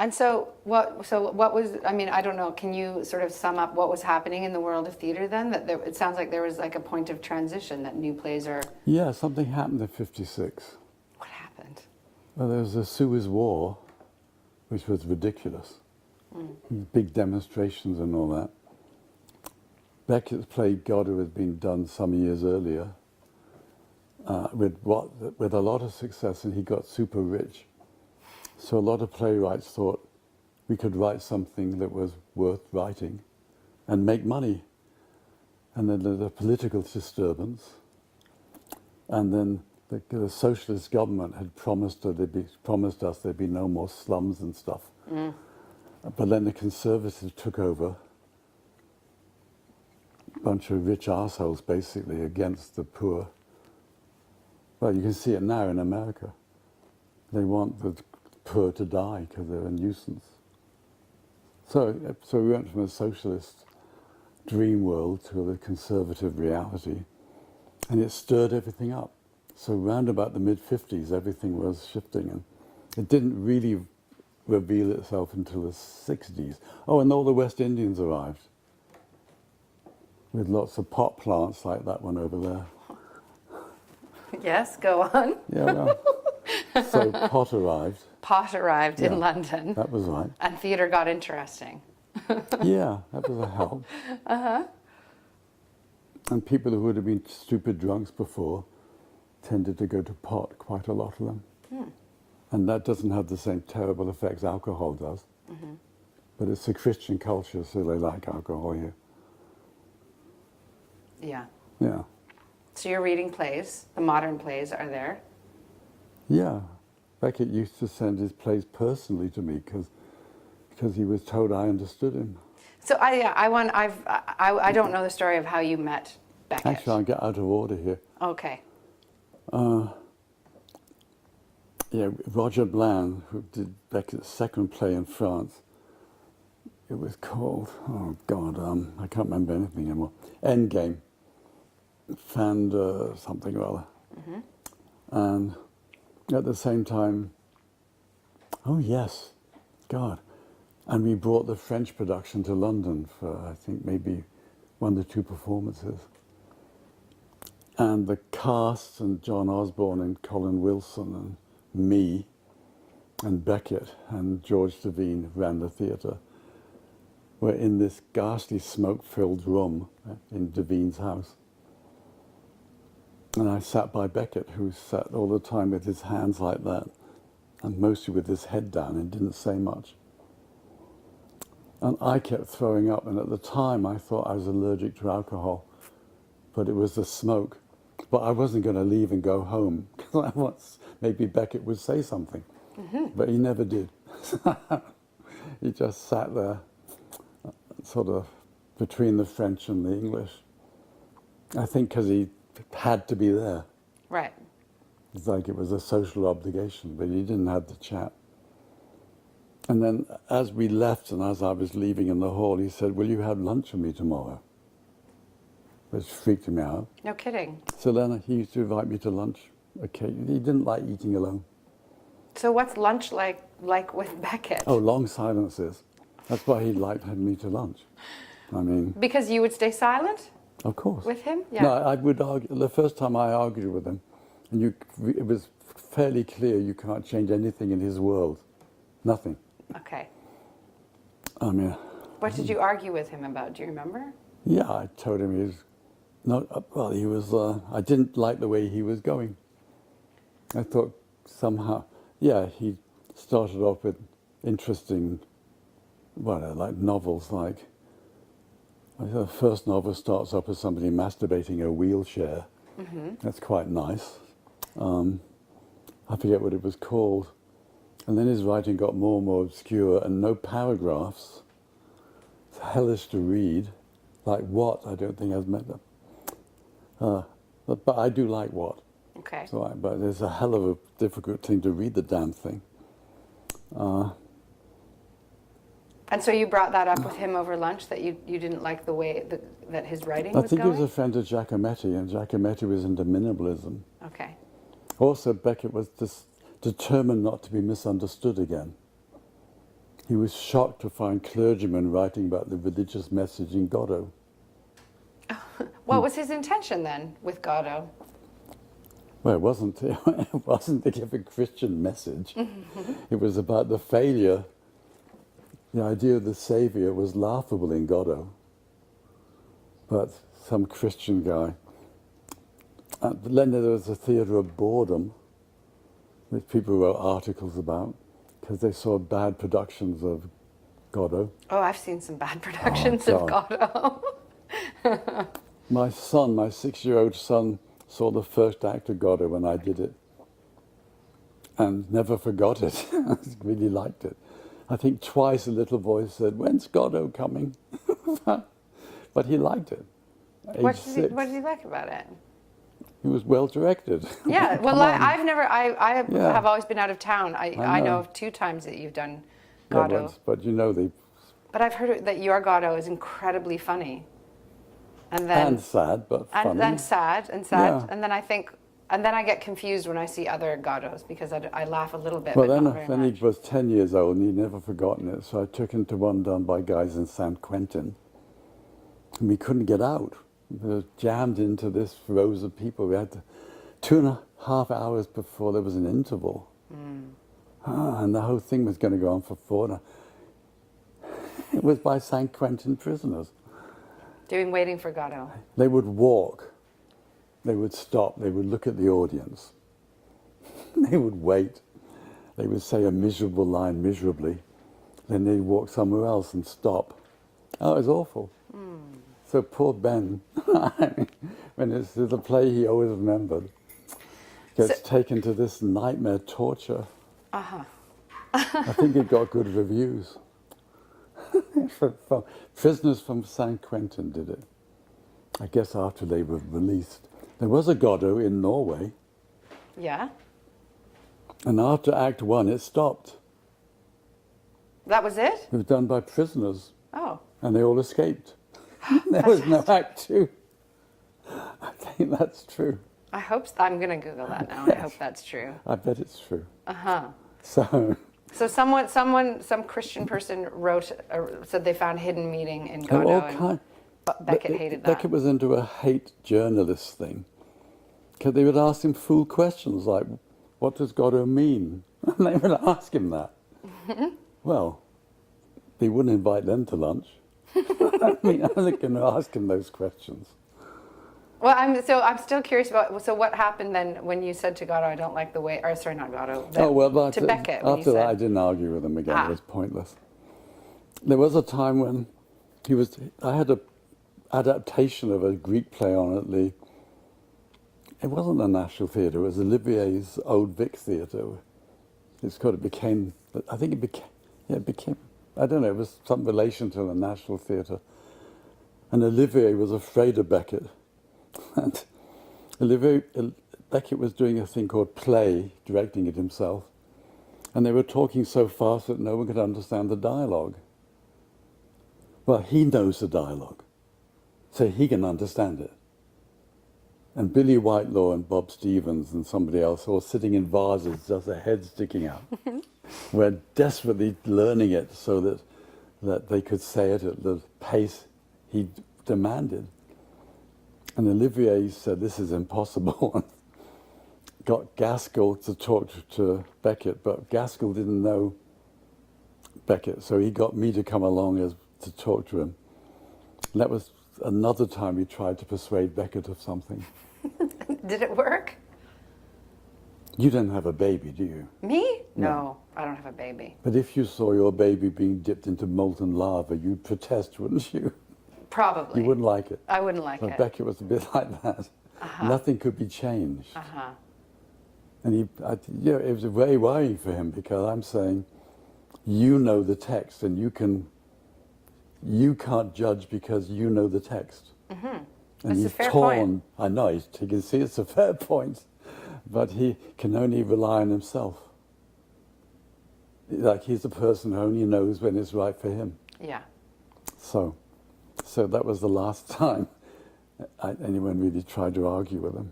And so what was, I mean, I don't know, can you sort of sum up what was happening in the world of theater then? That it sounds like there was like a point of transition, that new plays are... Yeah, something happened in '56. What happened? Well, there was the Suez War, which was ridiculous. Big demonstrations and all that. Beckett's play Godot had been done some years earlier with a lot of success, and he got super rich. So a lot of playwrights thought we could write something that was worth writing and make money. And then there's a political disturbance. And then the socialist government had promised us there'd be no more slums and stuff. But then the conservatives took over, a bunch of rich arseholes basically against the poor. Well, you can see it now in America. They want the poor to die because they're a nuisance. So we went from a socialist dream world to a conservative reality, and it stirred everything up. So round about the mid-50s, everything was shifting, and it didn't really reveal itself until the 60s. Oh, and all the West Indians arrived with lots of pot plants like that one over there. Yes, go on. Yeah, well, so pot arrived. Pot arrived in London. That was right. And theater got interesting. Yeah, that was a help. And people who would have been stupid drunks before tended to go to pot, quite a lot of them. And that doesn't have the same terrible effects alcohol does. But it's a Christian culture, so they like alcohol here. Yeah. Yeah. So you're reading plays, the modern plays are there. Yeah. Beckett used to send his plays personally to me because he was told I understood him. So I don't know the story of how you met Beckett. Actually, I'll get out of order here. Okay. Yeah, Roger Bland, who did Beckett's second play in France, it was called, oh God, I can't remember anything anymore. Endgame. Found something or other. And at the same time, oh yes, God. And we brought the French production to London for, I think, maybe 1 or 2 performances. And the cast, and John Osborne and Colin Wilson and me and Beckett and George Devine ran the theatre, were in this ghastly smoke-filled room in Devine's house. And I sat by Beckett, who sat all the time with his hands like that, and mostly with his head down and didn't say much. And I kept throwing up, and at the time I thought I was allergic to alcohol, but it was the smoke. But I wasn't going to leave and go home, because I once, maybe Beckett would say something. But he never did. He just sat there, sort of between the French and the English. I think because he had to be there. Right. It's like it was a social obligation, but he didn't have the chat. And then as we left and as I was leaving in the hall, he said, "Will you have lunch with me tomorrow?" Which freaked me out. No kidding. So then he used to invite me to lunch occasionally. He didn't like eating alone. So what's lunch like with Beckett? Oh, long silences. That's why he liked having me to lunch. I mean... Because you would stay silent? Of course. With him? Yeah. No, I would argue, the first time I argued with him, and it was fairly clear you can't change anything in his world. Nothing. Okay. I mean... What did you argue with him about? Do you remember? Yeah, I told him he was not, well, he was, I didn't like the way he was going. I thought somehow, yeah, he started off with interesting, well, like novels, like, the first novel starts off with somebody masturbating in a wheelchair. That's quite nice. I forget what it was called. And then his writing got more and more obscure and no paragraphs. It's hellish to read. Like what? I don't think I've met them. But I do like what. Okay. So but it's a hell of a difficult thing to read the damn thing. And so you brought that up with him over lunch, that you didn't like the way that his writing was I think going? he was a friend of Giacometti, and Giacometti was into minimalism. Okay. Also, Beckett was determined not to be misunderstood again. he was shocked to find clergymen writing about the religious message in Godot. What was his intention then with Godot? Well, it wasn't to give a Christian message. It was about the failure. The idea of the Saviour was laughable in Godot. But some Christian guy. Then there was a theatre of boredom, which people wrote articles about, because they saw bad productions of Godot. Oh, I've seen some bad productions of Godot. My son, my 6-year-old son, saw the first act of Godot when I did it, and never forgot it. Really liked it. I think twice a little voice said, "When's Godot coming?" But he liked it. What did he like about it? He was well directed. Yeah, well, I Yeah. have always been out of town. I know of 2 times that you've done Godot. Yeah, but you know But I've heard that your Godot is incredibly funny. And sad, but funny. And then sad. Yeah. And then I get confused when I see other Godots because I laugh a little bit, Well, but then, not very then much. he was 10 years old and he'd never forgotten it, so I took him to one done by guys in San Quentin. And we couldn't get out. We were jammed into this rows of people. We had 2.5 hours before there was an interval. And the whole thing was going to go on for 4. It was by San Quentin prisoners. Doing Waiting for Godot. They would walk, they would stop, they would look at the audience, they would wait, they would say a miserable line miserably, then they'd walk somewhere else and stop. Oh, it was awful. So poor Ben, when it's the play he always remembered, gets taken to this nightmare torture. I think it got good reviews. Prisoners from San Quentin did it. I guess after they were released. There was a Godot in Norway, Yeah? and after Act 1 it stopped. That was it? It was done by prisoners, Oh. and they all escaped. There was no Act 2. I think that's true. I'm going to Google that now. I hope that's true. I bet it's true. Uh-huh. So some Christian person said they found hidden meaning in Godot, and Beckett hated that. Beckett was into a hate journalist thing, because they would ask him fool questions like, "What does Godot mean?" And they would ask him that. Well, they wouldn't invite them to lunch. I mean, I'm not going to ask him those questions. Well, I'm still curious about. So what happened then when you said to Godot, "I don't like the way," or sorry, not Godot. To Beckett. When After that, I didn't argue with him again. It was pointless. There was a time when I had an adaptation of a Greek play on at the. It wasn't the National Theatre. It was Olivier's Old Vic Theatre. It's called. It became. I think it became. Yeah, it became. I don't know. It was some relation to the National Theatre. And Olivier was afraid of Beckett. And Beckett was doing a thing called play, directing it himself. And they were talking so fast that no one could understand the dialogue. Well, he knows the dialogue, so he can understand it. And Billy Whitelaw and Bob Stevens and somebody else all sitting in vases, just their heads sticking out. Were desperately learning it so that they could say it at the pace he demanded. And Olivier said, "This is impossible." Got Gaskell to talk to Beckett, but Gaskell didn't know Beckett, so he got me to come along to talk to him. And that was another time we tried to persuade Beckett of something. Did it work? You don't have a baby, do you? Me? No, I don't have a baby. But if you saw your baby being dipped into molten lava, you'd protest, wouldn't you? Probably. You wouldn't like it. I wouldn't like it. Beckett was a bit like that. Nothing could be changed. And it was very worrying for him, because I'm saying, you know the text, and you can't judge because you know the text. And That's a fair point. I know, he can see it's a fair point, but he can only rely on himself. Like, he's the person who only knows when it's right for him. Yeah. So that was the last time anyone really tried to argue with him.